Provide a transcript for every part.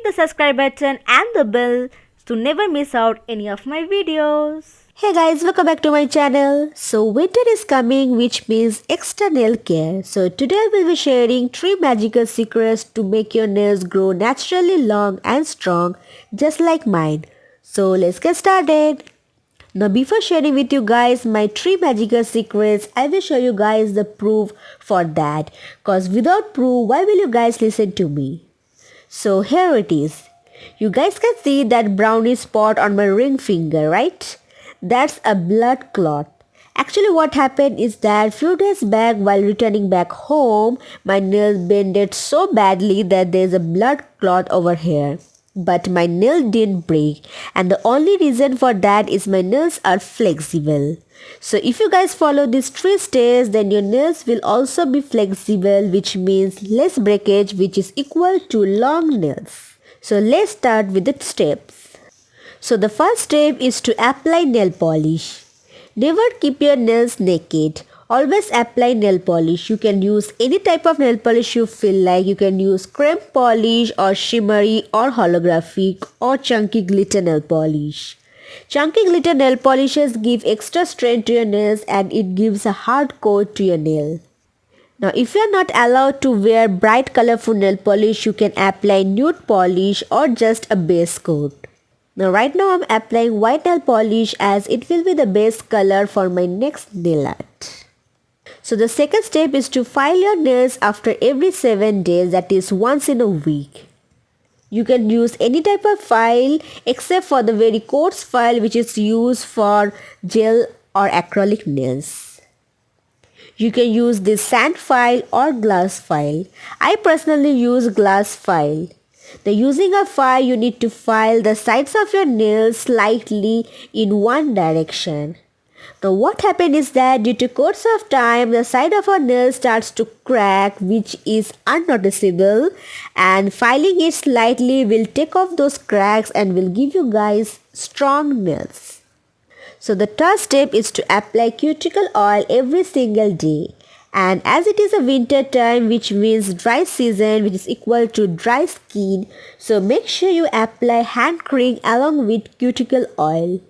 the subscribe button and the bell to never miss out any of my videos. Hey guys, welcome back to my channel. So winter is coming, which means extra nail care. So today I will be sharing 3 magical secrets to make your nails grow naturally long and strong just like mine. So let's get started. Now before sharing with you guys my 3 magical secrets, I will show you guys the proof for that. Cause without proof, why will you guys listen to me? So here it is. You guys can see that brownie spot on my ring finger, right? That's a blood clot. Actually what happened is that few days back while returning back home, my nails bended so badly that there's a blood clot over here. But my nail didn't break, and the only reason for that is my nails are flexible. So if you guys follow these 3 steps, then your nails will also be flexible, which means less breakage, which is equal to long nails. So let's start with the steps. So the first step is to apply nail polish. Never keep your nails naked. Always apply nail polish. You can use any type of nail polish you feel like. You can use cream polish or shimmery or holographic or chunky glitter nail polish. Chunky glitter nail polishes give extra strength to your nails and it gives a hard coat to your nail. Now if you are not allowed to wear bright colorful nail polish, you can apply nude polish or just a base coat. Now right now I'm applying white nail polish as it will be the best color for my next nail art. So the second step is to file your nails after every 7 days, that is once in a week. You can use any type of file except for the very coarse file which is used for gel or acrylic nails. You can use this sand file or glass file. I personally use glass file. Now using a file, you need to file the sides of your nails slightly in one direction. Now what happened is that due to course of time, the side of our nail starts to crack, which is unnoticeable, and filing it slightly will take off those cracks and will give you guys strong nails. So the third step is to apply cuticle oil every single day. And as it is a winter time, which means dry season, which is equal to dry skin, so make sure you apply hand cream along with cuticle oil.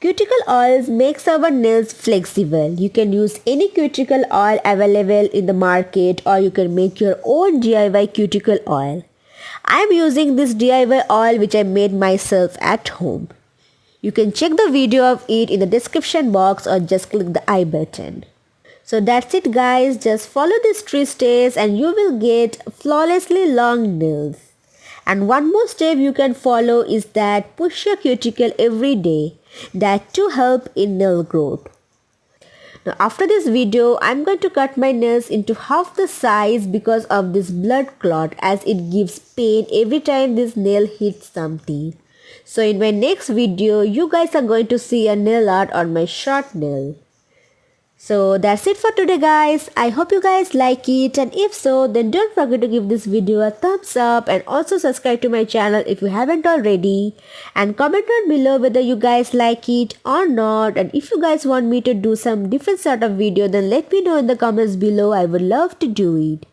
Cuticle oils makes our nails flexible. You can use any cuticle oil available in the market or you can make your own DIY cuticle oil. I am using this DIY oil which I made myself at home. You can check the video of it in the description box or just click the I button. So that's it guys, just follow these 3 steps and you will get flawlessly long nails. And one more step you can follow is that push your cuticle every day. That to help in nail growth. Now after this video, I'm going to cut my nails into half the size because of this blood clot as it gives pain every time this nail hits something. So in my next video, you guys are going to see a nail art on my short nail. So that's it for today guys. I hope you guys like it, and if so then don't forget to give this video a thumbs up and also subscribe to my channel if you haven't already, and comment down below whether you guys like it or not, and if you guys want me to do some different sort of video then let me know in the comments below. I would love to do it.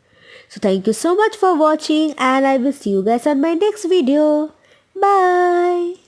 So thank you so much for watching and I will see you guys on my next video. Bye.